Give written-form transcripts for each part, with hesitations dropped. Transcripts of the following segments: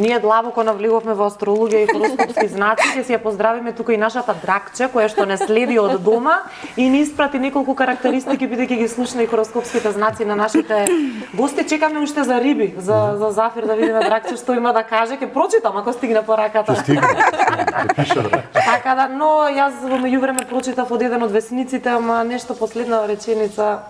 Ние длабоко навлегувме во астрологија и хороскопски знаци, ќе си ја поздравиме тука и нашата Дракче, која што не следи од дома и ни испрати неколку карактеристики, бидејќи ги слушна и хороскопските знаци на нашите гости. Чекаме уште за риби, за Зафир, да видиме Дракче што има да каже. Ќе прочитам ако стигне по раката. Ќе стигне. Така да, но јас во меѓувреме прочитав од еден од весниците, ама нешто последна реченица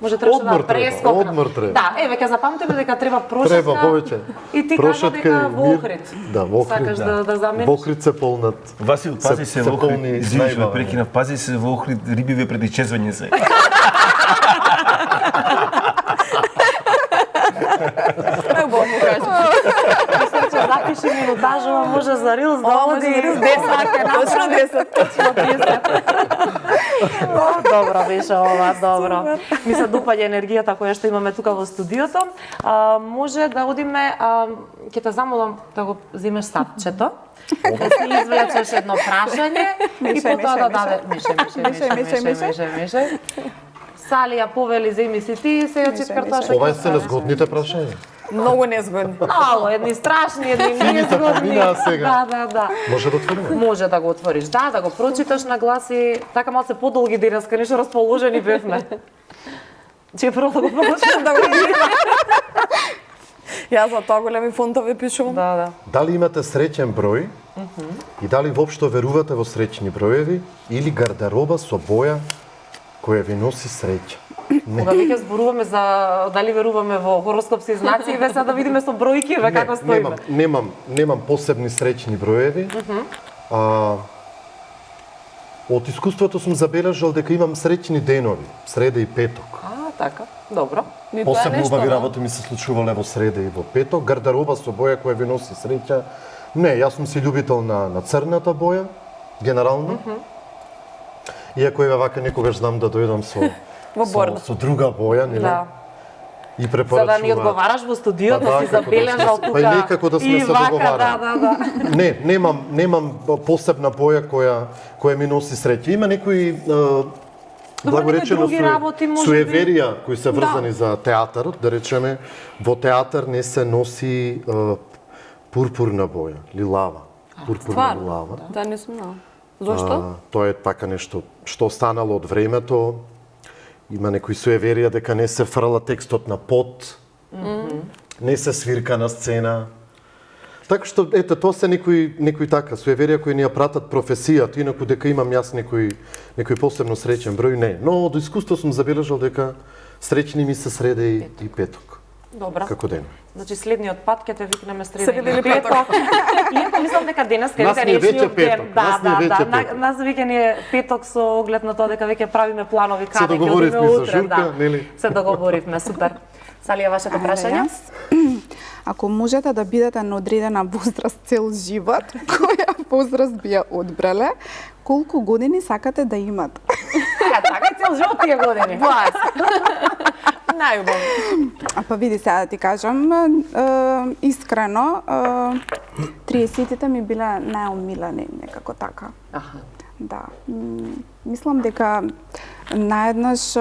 може требаше да прескокна. Одмор треба. Да, еве ќе запамтиме дека треба прошетка. Треба повеќе. И ти кажа дека во Охрид. Да, во Охрид. Сакаш да замениш. Во Охрид се полнат. Васил, пази се во Охрид. Извини што прекинав, пази се во Охрид, рибиве пред исчезвање се. Бог му кажа. Мислам, че запиши минутажува, може за Рилс да оди 10. Точно 10. Точно 10. Добро беше ова, добро. Ми се допаѓа енергијата која што имаме тука во студиото. Може да одиме, ќе те замолам да го земеш сапчето, да си извлечеш едно прашање и потоа да даде... Мешај. Салија повели, земи си ти, сега четвртоа што... Ова се незгодните прашања. Многу незгодни. Мало, едни страшни, едни незгодни. Да. Може да отвориме? Може да го отвориш, да го прочиташ на глас и така малце подолги денеска, нешто расположени бевме. Че прво да го прочитам Да го видим. Јас за тоа големи фонтови пишувам. Да. Дали имате среќен број и дали воопшто верувате во среќни броеви или гардероба со боја која ви носи среќа? Кога веќе зборуваме за дали веруваме во хороскопски знаци, ве сега да видиме со бројки ве како стоиме. Немам посебни среќни броеви. Од искуството сум забележал дека имам среќни денови, среда и петок. Така, добро. Посебно убави работи ми се случувале во среда и во петок. Гардероба со боја која ви носи среќа. Не, јас сум си љубител на црната боја, генерално. Иако еве вака некогаш знам да дојдам со друга боја, нели? Да. И препорачува. За да ни одговараш во студиото, си забележал тука. Па и некако да сме се договарали. Да. Не, немам посебна боја која ми носи среќа. Има некои благоречено суеверија кои се врзани за театарот, да речеме, во театар не се носи пурпурна боја, лилава. Пурпурна лилава. Да, не сум знала. Зошто? Тоа е така нешто што останало од времето. Има некои суеверија дека не се фрла текстот на под, не се свирка на сцена. Така што, ето, тоа се некои така, суеверија кои ни ја пратат професијата, инаку дека имам јас некој посебно среќен број, не. Но до искуство сум забележал дека среќни ми се среда и петок. Добра. Како ден. Значи следниот пат ќе те викнеме среда или петок. Иако мислам дека денеска е речниот ден. Да. Нас веќе ни е петок со оглед на тоа дека веќе правиме планови каде ќе одиме утре. Се договоривме, супер. Салија, вашето прашање? Ако можете да бидете на одредена возраст цел живот, која возраст би ја одбрале, колку години сакате да имате? Така цел живот тие години. Најубаво. Па види сега да ти кажам, искрено, 30-тите ми биле најомилени, некако така. Да. Мислам дека наеднаш,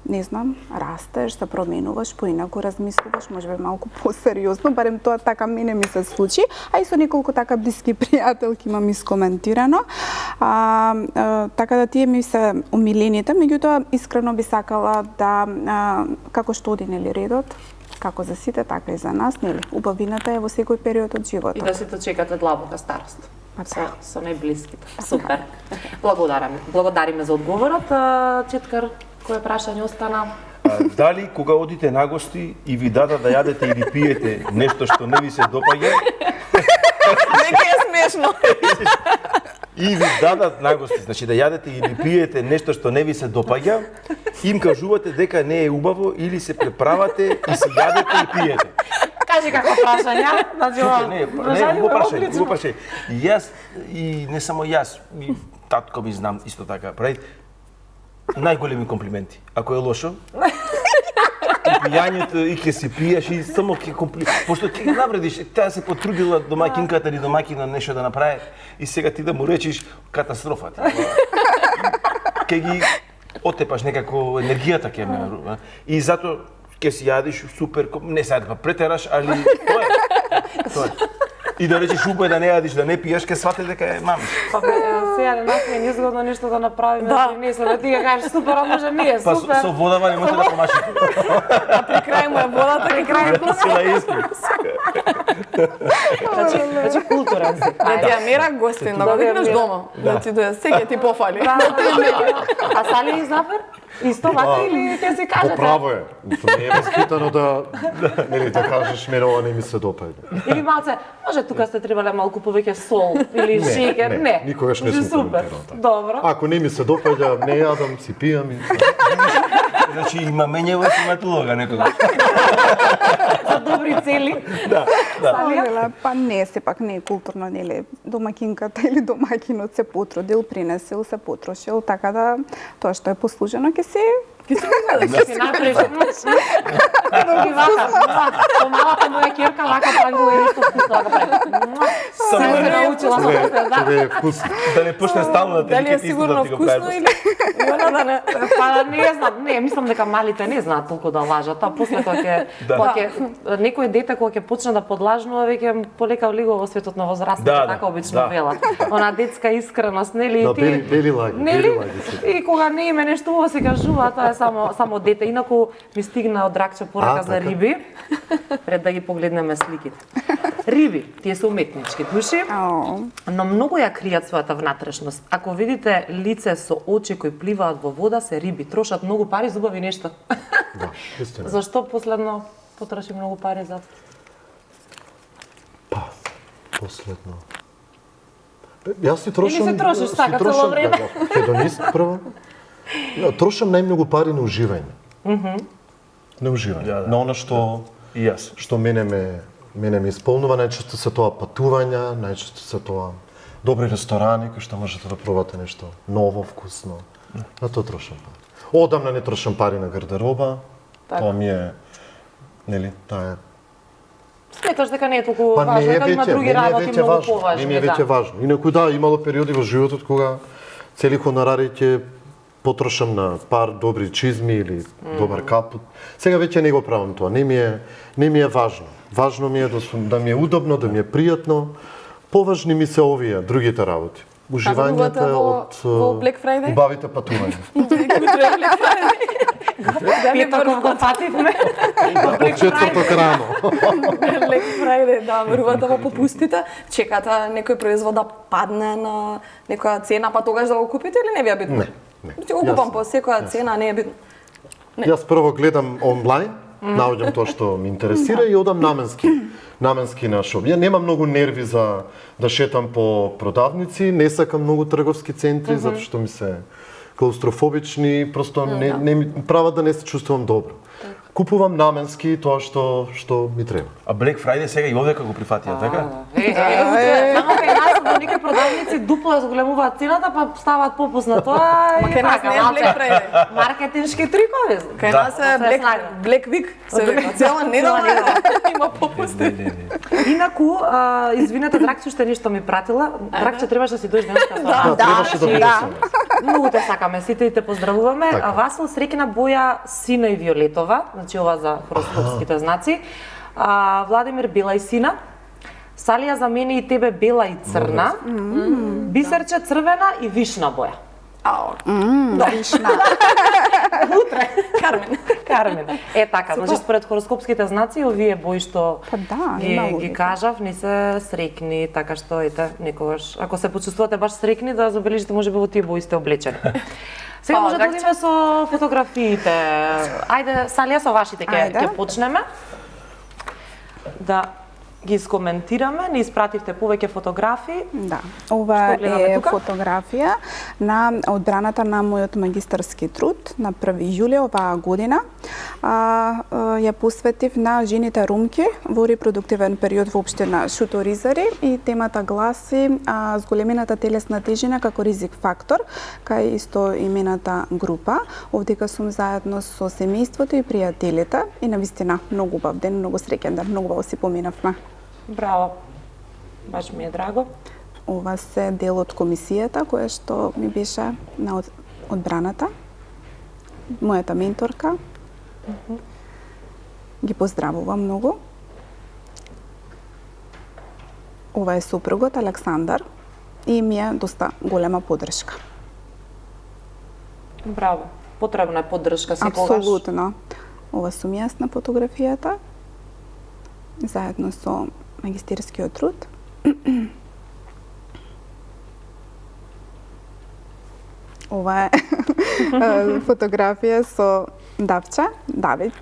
не знам, растеш, се променуваш, поинаку размислуваш, можеби малку посериозно, барем тоа така мене ми се случи, а и со неколку така блиски пријателки имам искоментирано. Така да тие ми се умилените, меѓутоа искрено би сакала да, како што оди нели редот, како за сите, така и за нас, нели, убавината е во секој период од животот. И да сите чекате длабока старост. Со најблиските. Супер. Благодариме за одговорот. Четкар, кое прашање остана? Дали кога одите на гости и ви дадат да јадете или пиете нешто што не ви се допаѓа? Нека е смешно. И ви дадат на гости, значи да јадете или пиете нешто што не ви се допаѓа, им кажувате дека не е убаво или се преправате и се јадете и пиете. Кажи како прашање, значи не, го прашање. Јас и не само јас, и татко ми знам исто така, прави најголеми комплименти. Ако е лошо, пијањето и ќе си пиеш и само ќе пошто ќе навредиш, таа се потрудила домаќинката или домаќина нешто да направи и сега ти да му речиш катастрофа. Ќе ги отепаш некако енергијата ќе ме. И затоа ќе си јадиш супер, не сега да претераш, али тоа е. И да речеш упој да не јадиш, да не пиеш, ке свате дека е мамиш. Па сега на нас ми е незгодно нешто да направиме, Да. принесеме, ти ја кажеш супер, а може не е Па супер. со водава не може да помашите. А при крај му е водата, при крај Се да испи. Значи културен си. да ти ја мера гостин, да го викнеш дома, да ти доја секој ти пофали. А Сали и Зафер? Исто вака или ќе си кажете? Право е. Не е воспитано да нели да кажеш мене ова не ми се допаѓа. Или малце, може тука сте требале малку повеќе сол или шеќер? Не. Никогаш не Може, сум супер. коментирал така. Добро. Ако не ми се допаѓа, не јадам, си пијам и Значи има мењева стоматолога некогаш. За добри цели. Салија? Па не, сепак не е културно, нели, домакинката или домакинот се потрудил, принесил, се потрошил, така да тоа што е послужено ќе се Ќе си направиш. И вака, помалата моја ќерка вака правила и исто вкусно вака прави. Само Се да не- научила со Тебе- тоа, да. тебе е вкусно. Да не почне стално да те Дали е викат исто сигурно да ти го вкусно прави. или она да не... Па не знам, не, мислам дека малите не знаат толку да лажат, а после кога ќе некој дете кога ќе почне да подлажнува веќе полека влегува во светот на возрастните, Да, така да, обично да. велат. Она детска искреност, нели? Да, и ти- бели лаги, нели? бели лаги се. И кога не име нешто убаво се кажува, тоа е само дете. Инаку ми стигна од Дракче порака за така. риби, пред да ги погледнеме сликите. Риби, тие се уметнички души, но многу ја кријат својата внатрешност. Ако видите лице со очи кои пливаат во вода, се риби, трошат многу пари за убави нешта. Да, истина. Зашто последно потроши многу пари за Па, последно. Јас си трошам... Или се трошиш си така трошам, цело време? Да, хедонист прво. Трошам најмногу пари на уживање. На уживање. Да. На она што И јас. мене ме исполнува, најчесто се тоа патувања, најчесто се тоа добри ресторани кои што можете да пробате нешто ново, вкусно. На тоа трошам пари. Одамна не трошам пари на гардероба. Така. Тоа ми е нели, таа е Сметаш дека не е толку Па не важно, е дека има веќе, други не е работи веќе многу важно. поважни. Не ми е веќе важно. Инаку да, имало периоди во животот кога цели хонорари ќе потрошам на пар добри чизми или добар капут. Сега веќе не го правам тоа. Не ми е важно. Важно ми е да ми е удобно, да ми е пријатно. Поважни ми се овие другите работи. Уживањето е од во Black Friday? убавите патувања. Петоков го фативме. Од четврток рано. Black Friday, да, верувате во попустите, чекате некој производ да падне на некоја цена, па тогаш да го купите или не ви е битно? Не. Ќе го купам Јас- по секоја цена, не е битно. Јас прво гледам онлайн, наоѓам тоа што ме интересира и одам наменски на шоп. Ја немам многу нерви за да шетам по продавници, не сакам многу трговски центри затоа што ми се клаустрофобични, просто не ми прават да не се чувствувам добро. Купувам наменски тоа што ми треба. А Black Friday сега и овдека го прифатија, така? Само кај нас во некои продавници дупло ја зголемуваат цената, па ставаат попуст на тоа. Ма и кај нас така, не е малце Black Friday. маркетиншки трикови. Кај Да. нас е Се Black Week, се вика, цела недела има попусти. Инаку, извинете, Дракче што нешто ми пратила. Дракче требаше да си дојдеш денеска со нас. Да, требаше да Значи, бидеш. Многу те сакаме, сите и те поздравуваме. Така. Васил среќна боја сина и виолетова, значи ова за хороскопските знаци. Владимир бела и сина. Салија за мене и тебе бела и црна. Бисерче црвена и вишна боја. Вишна. Кармен. Кармен. Е така, значи според хороскопските знаци овие бои што Па да, има ги логика. кажав, не се срекни, така што ете, некогаш ако се почувствувате баш срекни да забележите можеби во тие бои сте облечени. Сега Па, може да Дракче. одиме со фотографиите. Ајде, Салија, со вашите ќе Ајде. почнеме. Да ги искоментираме, ни испративте повеќе фотографии. Да, ова Што гледаме е тука? фотографија на одбраната на мојот магистарски труд на 1 јули оваа година. Ја посветив на жените ромки во репродуктивен период во општина Шуторизари и темата гласи зголемената телесна тежина како ризик фактор, кај исто имената група. Овдека сум заедно со семејството и пријателите и навистина многу убав ден, многу среќен ден, многу убаво си поминавме. Браво. Баш ми е драго. Ова се дел од комисијата која што ми беше на одбраната. Мојата менторка. Ги поздравувам многу. ова е супругот Александар и ми е доста голема поддршка. Браво. Потребна е поддршка секогаш. Апсолутно. Ова сум јас на фотографијата, заедно со магистерскиот труд. Ова е фотографија со Давче, Давид,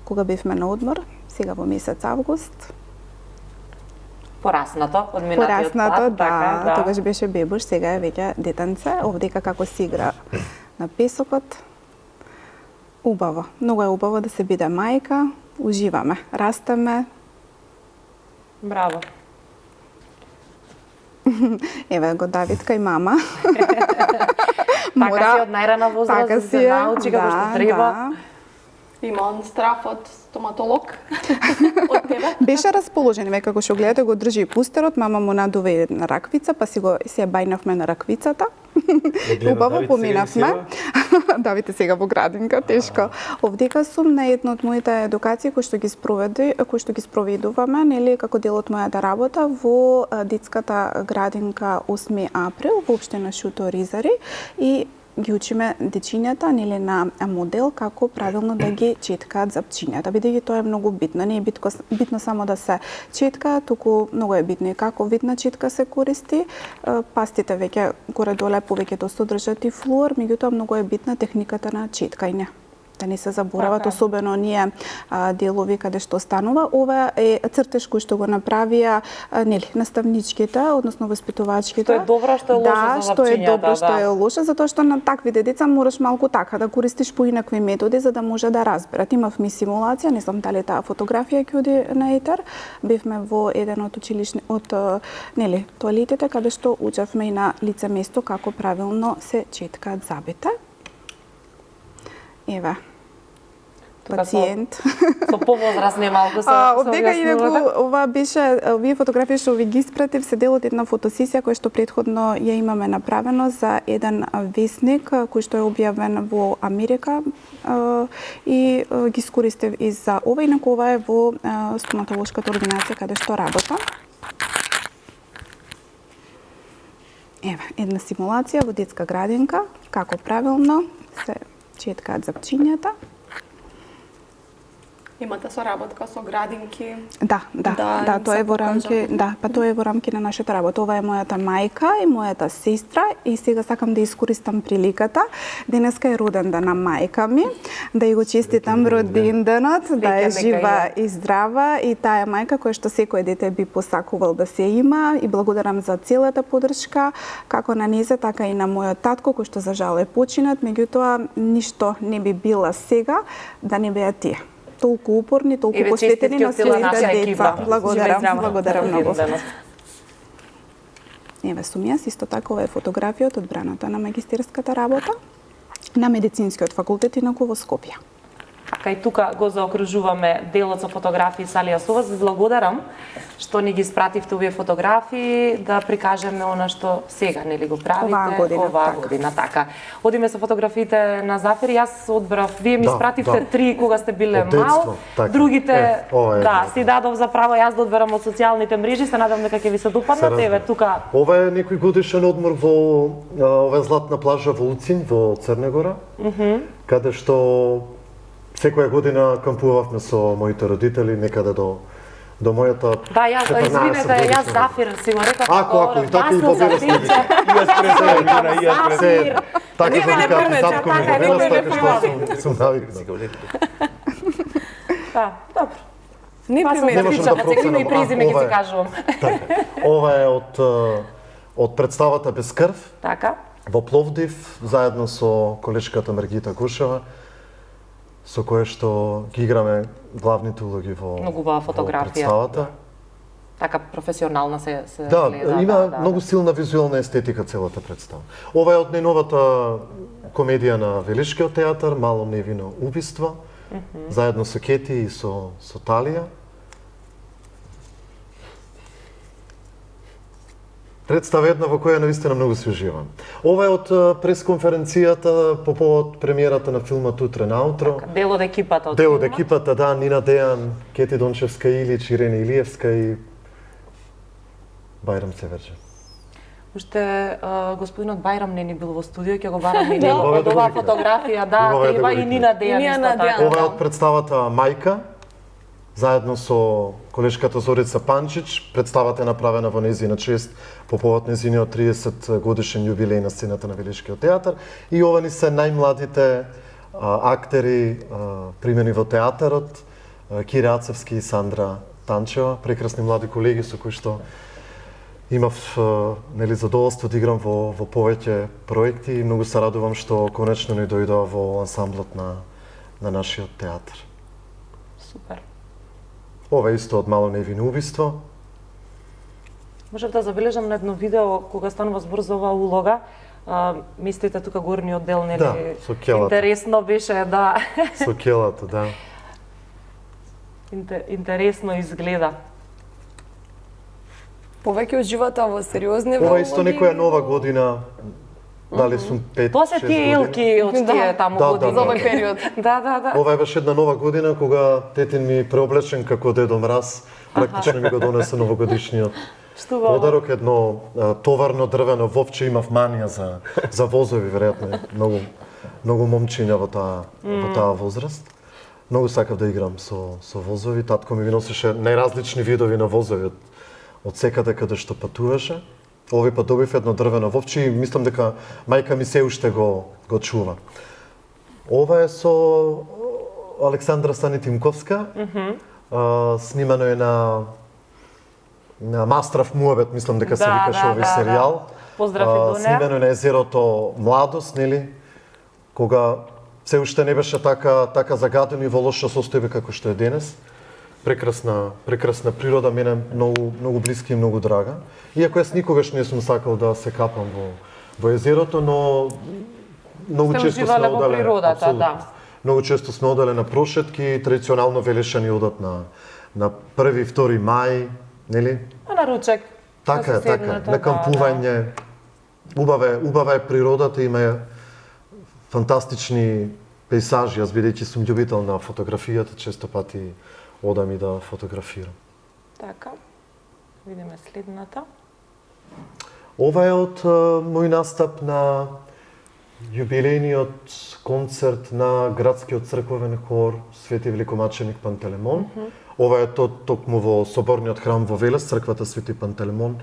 кога бевме на одмор, сега во месец август. Пораснато од минатиот пат, да. Тогаш беше бебош, сега е веќе детенце, овдека како си игра на песокот. Убаво, многу е убаво да се биде мајка, уживаме, растеме. Браво. Еве го Давидка и мама. Така си од најрана возраст да се научи како што треба. Има он страф од стоматолог од тебе? Беше расположен, веќе како што гледате го држи пустерот, мама му надува една раквица, па си ја бајнавме на раквицата. Убаво поминавме. Давид е сега во градинка, тешко. Овдека сум на една од моите едукации кои што ги спроведуваме, нели како дел од мојата работа во детската градинка 8 април во општина Шуто Ризари и ги учиме дечињата нели на модел како правилно да ги четкаат запчињата, бидејќи тоа е многу битно. Не е битно само да се четка, туку многу е битно и како вид на четка се користи. Пастите веќе горе-доле повеќето содржат и флуор, меѓутоа многу е битна техниката на четкање. Да не се заборават, особено оние делови каде што станува. Ова е цртеж кој што го направија нели наставничките, односно воспитувачките. Што е добро, што е лошо за запчињата. Да, што е добро, што да. е лошо, затоа што на такви деца мораш малку така да користиш поинакви методи за да може да разберат. Имавме симулација, не знам дали таа фотографија ќе оди на етер. Бевме во еден од нели тоалетите каде што учевме и на лице место како правилно се четкаат зъбите. Еве, пациент. Со повозрастни малку се Овдека ова беше, овие фотографии што ви ги испратив се дел од една фотосесија која што претходно ја имаме направено за еден весник кој што е објавен во Америка и ги искористив и за ова, инаку ова е во стоматолошката ординација каде што работам. Еве, една симулација во детска градинка, како правилно се четкаат запчињата. Имате соработка со градинки? Да, тоа е во рамки, тоа е во рамки на нашата работа. Ова е мојата мајка и мојата сестра и сега сакам да искористам приликата. Денеска е роден ден на мајка ми, да ја го честитам роденденот, да е жива и здрава и таа е мајка која што секој дете би посакувал да се има и благодарам за целата поддршка како на незе, така и на мојот татко кој што за жал е починат, меѓутоа ништо не би била сега да не беа тие. Толку упорни, толку посветени на своите деца. Благодарам многу. Еве сум јас, исто така ова е фотографија од одбраната на магистерската работа на медицинскиот факултет инаку во Скопје. Така и тука го заокружуваме делот со фотографии со Алија Сувас. Ви благодарам што ни ги спративте овие фотографии да прикажеме она што сега нели го правите оваа година. Така. Одиме со фотографиите на Зафир. Јас одбрав, вие ми спративте 3 кога сте биле мал. Другите си дадов за право јас да одберам од социјалните мрежи. Се надам дека ќе ви се допаднат. Еве тука. Ова е некој годишен одмор во ова златна плажа во Уцин во Црна Гора. Каде што секоја година кампувавме со моите родители некаде до мојата. Да, јас, извинете, јас Зафир си го реков. Ако и така и победа следи. Така што вика татко ми победа, така што сум навикнат. Да, добро. Не немаше да проценам. И презиме ќе си кажувам. Ова е од представата Без крв. Така. Во Пловдив, заедно со колешката Маргита Гушева, со која што ги играме главните улоги во представата. Така професионална се гледа. Има многу силна визуелна естетика целата представа. Ова е од најновата комедија на Велишкиот театар, Мало невино убиство, заедно со Кети и со Талија. Представа една во која навистина многу се уживам. Ова е од пресконференцијата по повод премиерата на филмот Утре наутро. Дел од екипата од Дел од филмот. екипата, да, Нина Дејан, Кети Дончевска Илич, Ирена Илиевска и Бајрам Северџа. Уште господинот Бајрам не ни бил во студио, ќе го бараме и Да. него Убаво е од да го оваа викнете. фотографија, да, Убаво е да треба го и Нина викнете. Дејан Нина исто Дејан, така. Ова е да. од представата Мајка, заедно со колешката Зорица Панчич. Представата е направена во нејзина чест по повод нејзиниот 30 годишен јубилеј на сцената на Велишкиот театар. И ова ни се најмладите актери примени во театарот, Кире Ацевски и Сандра Танчева, прекрасни млади колеги со кои што имав нели задоволство да играм во повеќе проекти и многу се радувам што конечно ни дојдоа во ансамблот на нашиот театар. Супер. Ова е исто од Мало невино убиство. Можев да забележам на едно видео кога станува збор за оваа улога. Мислите тука горниот дел, нели? Да, со келата. Интересно беше, да. Со келата, да. Интересно изгледа. Повеќе уживате во сериозни Ова е исто некоја нова година. Дали сум 5-6 Тоа се тие елки од Да. тие таму Да, години. да, за овој период. Да, да, да. Ова е беше една нова година кога тетин ми преоблечен како Дедо Мраз, практично ми го донесе новогодишниот Штува. подарок, едно товарно дрвено вовче. Имав манија за возови, веројатно многу момчиња во таа возраст. Многу сакав да играм со возови. Татко ми носеше најразлични видови на возови од секаде каде што патуваше. Овој пат добив едно дрвено вовче и мислам дека мајка ми се уште го чува. Ова е со Александра Станитимковска. Снимано е на Мастрав Муабет, мислам дека се Да, викаше да, овој да, серијал. да. Поздрави до неа. Снимано е на езерото Младост, нели? Кога се уште не беше така загадено и во лоша состојба како што е денес. Прекрасна природа, мене многу блиски и многу драга. Иако јас никогаш не сум сакал да се капам во езерото, но многу Сте често уживале сме во одале, природата, апсолутно. да. Многу често сме одале на прошетки, традиционално велешани одат на 1 и 2 мај, нели? А на ручек. Така да е, се така е. седнете, На кампување. Убава е природата, има фантастични пейзажи. Јас бидејќи сум љубител на фотографијата, често пати одам и да фотографирам. Така. Видиме следната. Ова е од мој настап на јубилејниот концерт на градскиот црковен хор Свети Великомаченик Пантелемон. Ова е токму во соборниот храм во Велес, црквата Свети Пантелемон,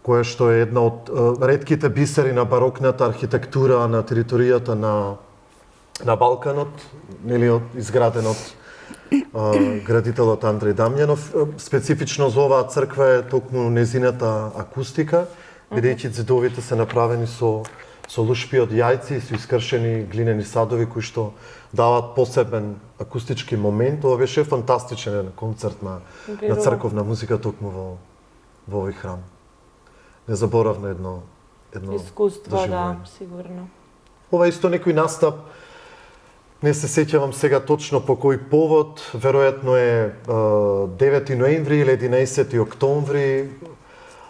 која што е една од ретките бисери на барокната архитектура на територијата на Балканот, нели изграден од градителот Андреј Дамјанов. Специфично за оваа црква е токму незината акустика, бидејќи ѕидовите се направени со лушпи од јајци и со искршени глинени садови кои што даваат посебен акустички момент. Ова беше фантастичен концерт на црковна музика токму во овој храм. Незаборавно едно Искуство, да, доживување. сигурно. Ова исто некој настап, не се сеќавам сега точно по кој повод, веројатно е 9 ноември или 11 октомври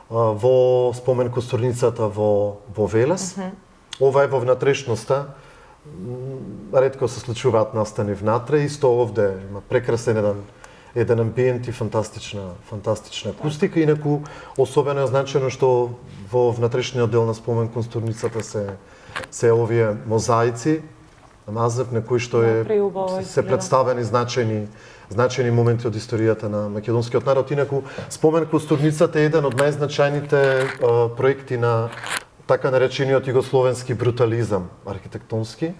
во спомен костурницата во Велес. Ова е во внатрешноста. Ретко се случуваат настани внатре, исто овде има прекрасен еден амбиент и фантастична акустика. Инаку особено е значено што во внатрешниот дел на спомен костурницата се овие мозаици, мазев на кои што се представени значајни моменти од историјата на македонскиот народ. Инаку спомен костурницата е еден од најзначајните проекти на така наречениот југословенски брутализам архитектонски.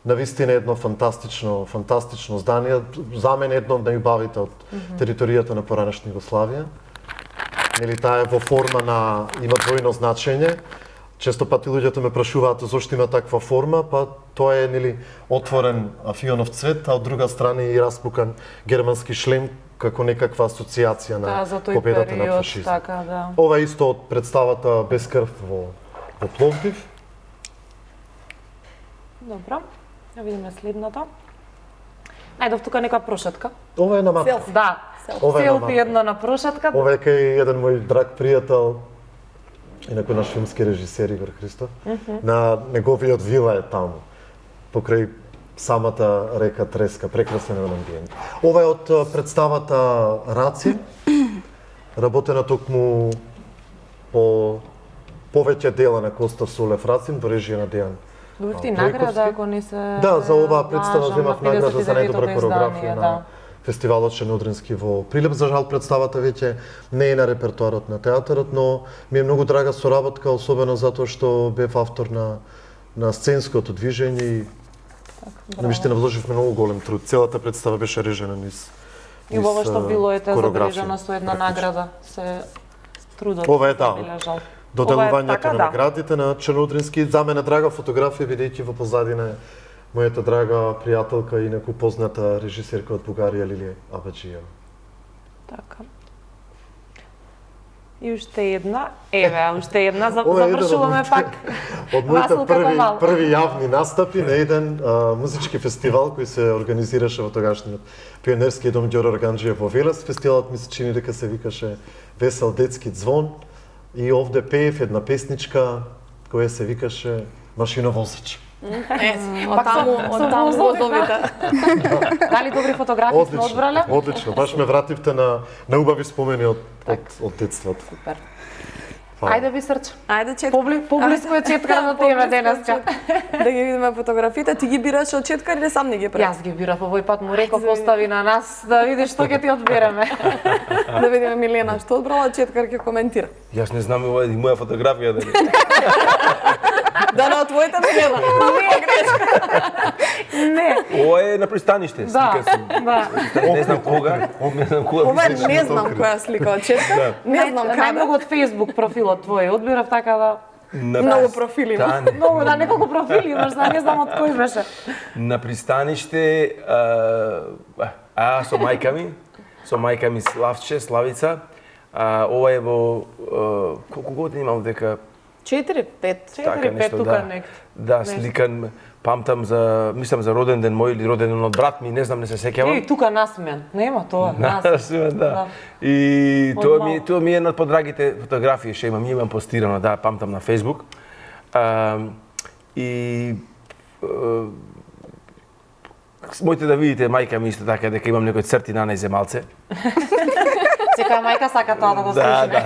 Навистина едно фантастично здание, за мене едно од најубавите од територијата на поранешна Југославија. Нели таа е во форма има двојно значење. Често пати луѓето ме прашуваат зошто има таква форма, па тоа е нели отворен фионов цвет, а од друга страна и распукан германски шлем како некаква асоциација на победата на фашизмот. Така, да. Ова е исто од представата Без крв во Пловдив. Добро. Ја видиме следното. Најдов тука нека прошетка. Ова е на мапа. Да. Ова е на Селфи мапа. едно на прошетка. Ова е кај еден мој драг пријател, инаку наш филмски режисер Игор Христов. На неговиот вила е таму, покрај самата река Треска, прекрасен амбиент. Ова е од представата Раци, работена токму по повеќе дела на Коста Сулев Рацин во режија на Дејан. Добивте и награда, ако не се... Да, за оваа представа земав награда за најдобра хореографија да. на фестивалот Шенодрински во Прилеп. За жал представата веќе не е на репертоарот на театарот, но ми е многу драга соработка, особено затоа што бев автор на сценското движење и навистина вложивме многу голем труд. Целата представа беше режена низ И ова што било ете хореографија, забележано со една награда, се трудот Ова е, да. забележал. Доделувањето така, на да. наградите на Черноудрински. За мене драга фотографија, бидејќи во позадина е мојата драга пријателка и неку позната режисерка од Бугарија Лилија Абаджиева. Така. И уште една, уште една, Ова е еден завршуваме пак. Од моите Василка Гомал. први јавни настапи на еден музички фестивал кој се организираше во тогашниот пионерски дом Ѓоро Органџиев во Велес. Фестивалот ми се чини дека се викаше Весел детски ѕвон и овде пеев една песничка која се викаше Машиновозач. Од таму возовите. Дали добри фотографии сме одбрале? Одлично, баш ме вративте на убави спомени од детството. Супер. Фала. Ајде би срч. Ајде чет. Поблиску е четкар на тебе денеска. Да ги видиме фотографиите, ти ги бираш од четкар или сам не ги прави? Јас ги бирав овој пат, му реков остави на нас да видиш што ќе ти одбереме. Да видиме Милена што одбрала, четкар ќе коментира. Јас не знам ова е моја фотографија дали. Да на твојата Милена. Не. Ова е на пристаниште, Да, слика сум. да. Не знам кога, не знам кога. Ова не знам која слика од четкар. Не знам Најмногу каде. од Facebook профилот твој одбирав така да Многу профили има. многу да неколку профили имаш, да не знам од кој беше. На пристаниште со мајка ми Славче, Славица. Ова е во колку години имам дека 4, 5. 4-5 тука некаде. Да, сликан, памтам за, мислам за роден ден мој или роден ден од брат ми, не знам, не се сеќавам. И тука насмен. Нема тоа, нас. Да. И тоа ми е една од подрагите фотографии што имам постирано, да, памтам на Facebook. Моите да видите мајка ми исто така дека имам некои црти на земалце. Секоја мајка сака тоа да го слуша. Да.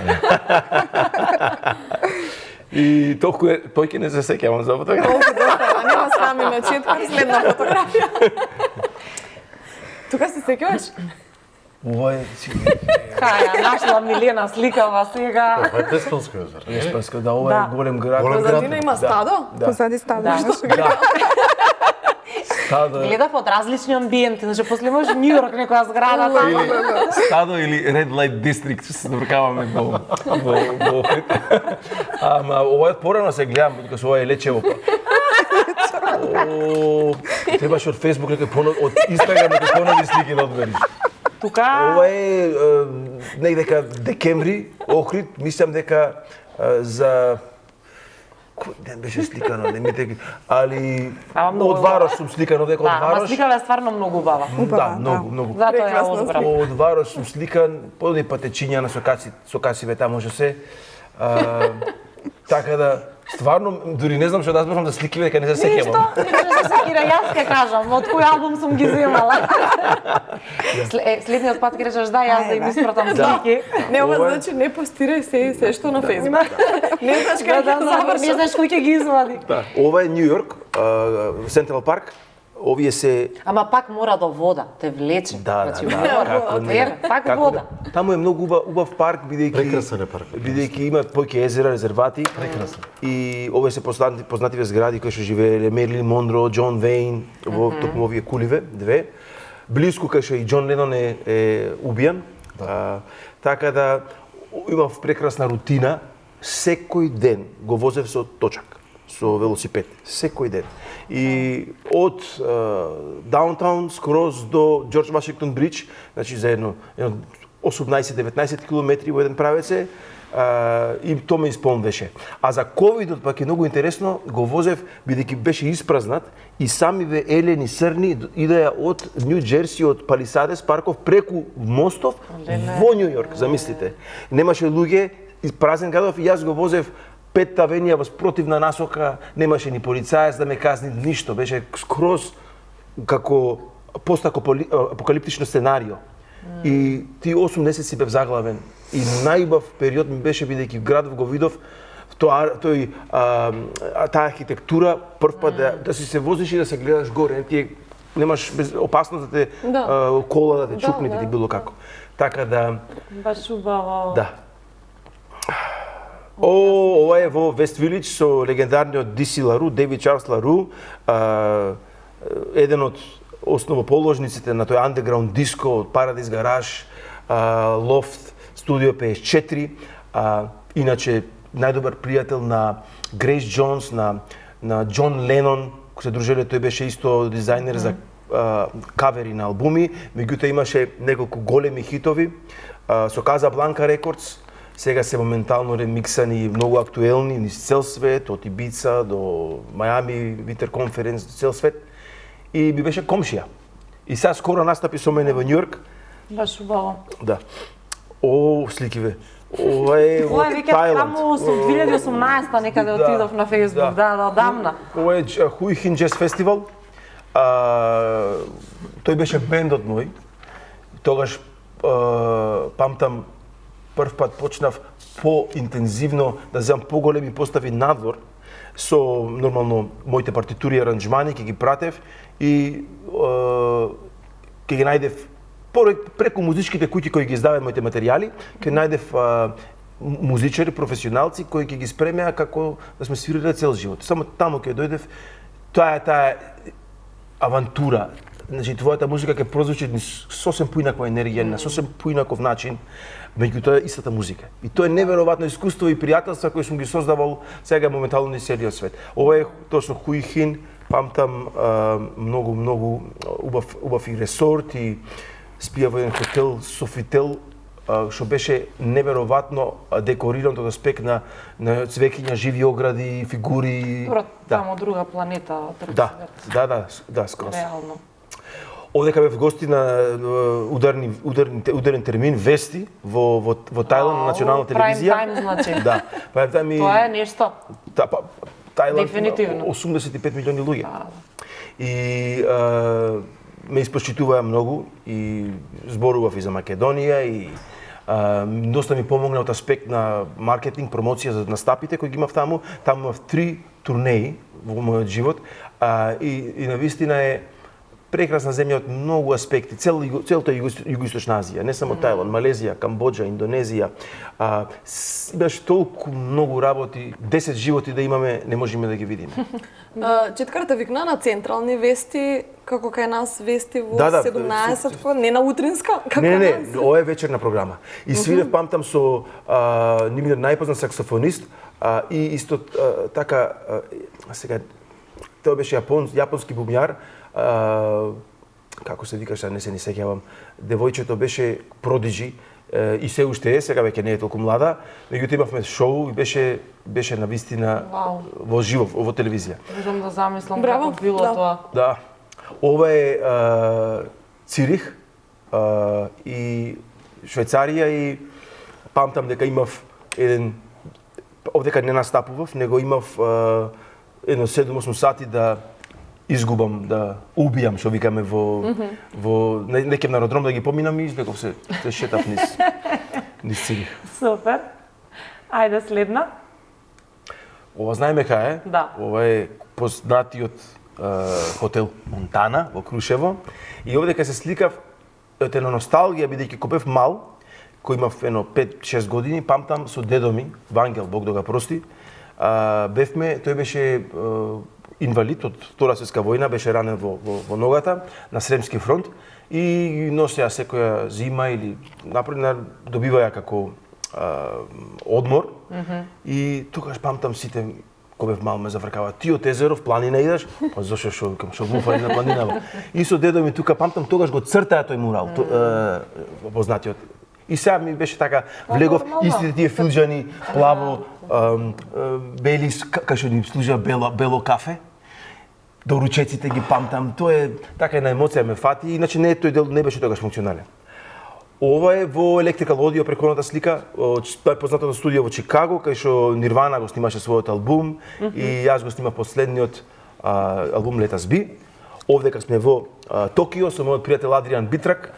И толку е, тој ќе не се сеќавам за фотографија. Колку доста, нема сами на четкар, следна фотографија. Тука се сеќаваш? Ова е Каја, нашла Милена сликава сега. Ова е Преспанско езеро. Еспанска, да, ова е Да. голем град. Голем град. Позадина има стадо? Позади стадо. Да. Да. Стадо, Гледав од различни амбиенти, значи после може Њујорк некоја зграда таму. стадо или Red Light District, се добркаваме во Ама ова порано се гледам, дека со ова е Лечево. Требаше од Facebook нека од Instagram нека понови слики да одбериш. Тука Ова е некаде декември, Охрид, мислам дека за кој ден беше сликано, не ми тек, али Ама многу од Варош сум сликано, дека од да, ама Варош. сликава е стварно многу убава. Да, многу. Затоа ја Прекрасна одбрав. Од Варош сум сликан, поди патечиња на сокасиве таму што се. Така да, стварно, дури не знам што да зборам за сликиве, дека не се Ништо, сеќавам. ништо се секира, јас ќе кажам, од кој албум сум ги земала. Следниот пат ќе речеш да, јас да им испратам слики. Не, ова Ова е- значи не постирај се што на Facebook. Не знаеш кај ќе Не заврши. знаеш кој ќе ги извади. Да, ова е Њујорк, Централ парк. Овие се Ама пак мора до вода, те влече. Да, Значи, да, мора. како не. Еве, пак Како вода. да. Таму е многу убав парк, Прекрасен е паркот. бидејќи има поќе езера, резервати. Прекрасен. И овие се познативе згради кои што живееле Мерлин Монро, Џон Вейн, во токму овие куливе, две. Блиску кај што и Џон Ленон е убијан. Така да имав прекрасна рутина, секој ден го возев со точак, со велосипед, секој ден. И од даунтаун скроз до Џорџ Вашингтон Бридж, значи за едно 18-19 километри во еден правец е, и тоа ме исполнеше. А за ковидот пак е многу интересно, го возев бидејќи беше испразнат и самиве елени црни идеја од Нью Џерси, од Палисадес парков преку мостов во Њујорк, замислите. Немаше луѓе, празен градов и јас го возев 5 авенија во спротивна насока, немаше ни полицаец да ме казни, ништо, беше скроз како постапокалиптично сценарио. И ти 8 месеци бев заглавен. И најубав период ми беше бидејќи градов го видов таа архитектура прв пат да си се возиш и да се гледаш горе, ти немаш опасност да те кола да те чукне или било како. Така да Баш убаво. Да. Ова е во Вест Вилидж со легендарниот DC Лару, Дейвид Чарлс Лару, еден од основоположниците на тој андеграунд диско од Paradise Garage, Loft, Studio 54, иначе најдобар пријател на Грейс Джонс, на Џон Ленон, кој се дружеле, тој беше исто дизајнер за кавери на албуми, меѓутоа имаше неколку големи хитови со Casablanca Records. Сега се моментално ремиксани многу актуелни низ цел свет, од Ибица до Мајами, Витер Конференц, до цел свет. И ми беше комшија. И сега скоро настапи со мене во Њујорк. Баш убаво. Да. Слики бе. Ова е во веќе Тајланд. таму со 2018 некаде отидов на Facebook, да, одамна. Ова е Хуи Хин Джез Фестивал. Тој беше бендот мој. Тогаш памтам прв пат почнав по-интензивно да земам поголеми постави надвор со нормално моите партитури и аранџмани ќе ги пратев и ќе ги најдев преку музичките куќи кои ги издаваат моите материјали, ќе најдев музичари, професионалци кои ќе ги спремеа како да сме свириле цел живот. Само таму ќе дојдев, тоа е авантура. Значи, твојата музика ќе прозвучи сосем поинаква енергија, на сосем поинаков начин, меѓутоа истата музика. И тоа е неверојатно искуство и пријателства кои сум ги создавал сега моментално низ целиот свет. Ова е точно Хуи Хин, памтам многу убав и ресорт и спија во еден хотел Софител, што беше неверојатно декориран од аспект на цвеќиња, живи огради, фигури. Тамо друга планета. Да, скроз. Реално. Овдека бев гости на ударен термин Вести во Тајланд на национална телевизија. Прайм тајм, значи. Да, прайм тајм и Тоа е нешто. Тајланд Дефинитивно. 85 милиони луѓе. И ме испочитуваа многу и зборував и за Македонија и доста ми помогна од аспект на маркетинг, промоција за настапите кои ги имав таму. Таму имав 3 турнеи во мојот живот и навистина е прекрасна земја од многу аспекти, целата Југоисточна Азија, не само Тајланд, Малезија, Камбоџа, Индонезија. Имаш толку многу работи, 10 животи да имаме, не можеме да ги видиме. Четкрта викна на централни вести, како кај нас вести во 17, не на утринска, како Не, ова е вечерна програма. И свирев, памтам, со Нимир најпознат саксофонист и исто така, сега, тој беше јапонски бубњар, како се викаше, не се ни сеќавам, девојчето беше продиджи и се уште е, сега веќе не е толку млада, меѓутоа имавме шоу и беше навистина во живо, во телевизија. Можам да замислам Браво, како било тоа. Да. Ова е Цирих и Швајцарија и памтам дека имав еден, овдека не настапував, него имав едно 7-8 сати да изгубам, да убијам, што викаме во некем народром да ги поминам и издеков се шетав низ Цирих. Супер. Ајде следна. Ова знаеме кај е. Да. Ова е познатиот хотел Монтана во Крушево. И овдека се сликав од една носталгија, бидејќи кога бев мал, кој имав 5-6 години, памтам со дедо ми, Вангел, Бог да го прости, бевме, тој беше инвалид од Втора светска војна, беше ранен во ногата на Сремски фронт и носеа секоја зима или например добиваја како одмор. И тогаш памтам сите кога бев мал ме завркава, ти од езеров планина идеш, па зошто што вуфари на планинава. И со дедо ми тука памтам тогаш го цртаа тој мурал, познатиот. И сега ми беше така, влегов истите тие филџани, плаво, бели, кај што ни служа бело кафе. До ручеците ги памтам, тоа е така една емоција ме фати, иначе не тој дел не беше тогаш функционален. Ова е во Electrical Audio преконата слика, најпознатото студио во Чикаго, кај што Нирвана го снимаше својот албум и јас го снимав последниот албум Let Us Be. Овде кога сме во Токио со мојот пријател Адриан Битрак,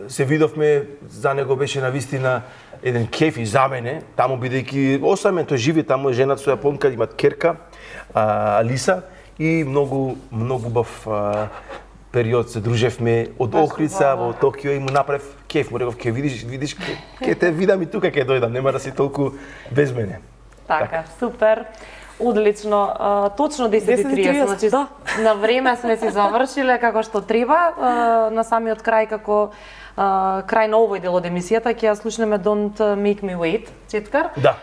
се видовме, за него беше навистина еден кеф и за мене, таму бидејќи осамен, тој живи таму, е женат со јапонка, имат керка, Алиса, и многу убав период се дружевме од Охрица во Токио и му направив кеф, му реков ќе видиш ќе те видам и тука ќе дојдам, нема да си толку без мене. Така, супер. Одлично, точно 10:30, значи на време сме си завршиле како што треба, на самиот крај како крај на овој дел од емисијата ќе ја слушнеме Don't Make Me Wait, Четкар. Да.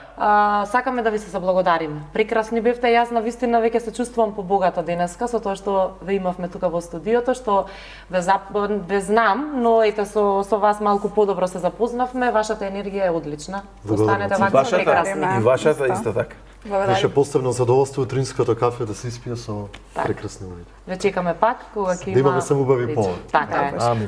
Сакаме да ви се заблагодариме. Прекрасни бевте, јас на вистина веќе се чувствувам побогата денеска со тоа што ве имавме тука во студиото, што ве знам, но ете со вас малку подобро се запознавме, вашата енергија е одлична. Останете вака прекрасни. И вашата исто така. Беше посебно задоволство утринското кафе да се испие со прекрасни луѓе. Ве чекаме пак кога ќе има. Да имаме само убави повод. Така е.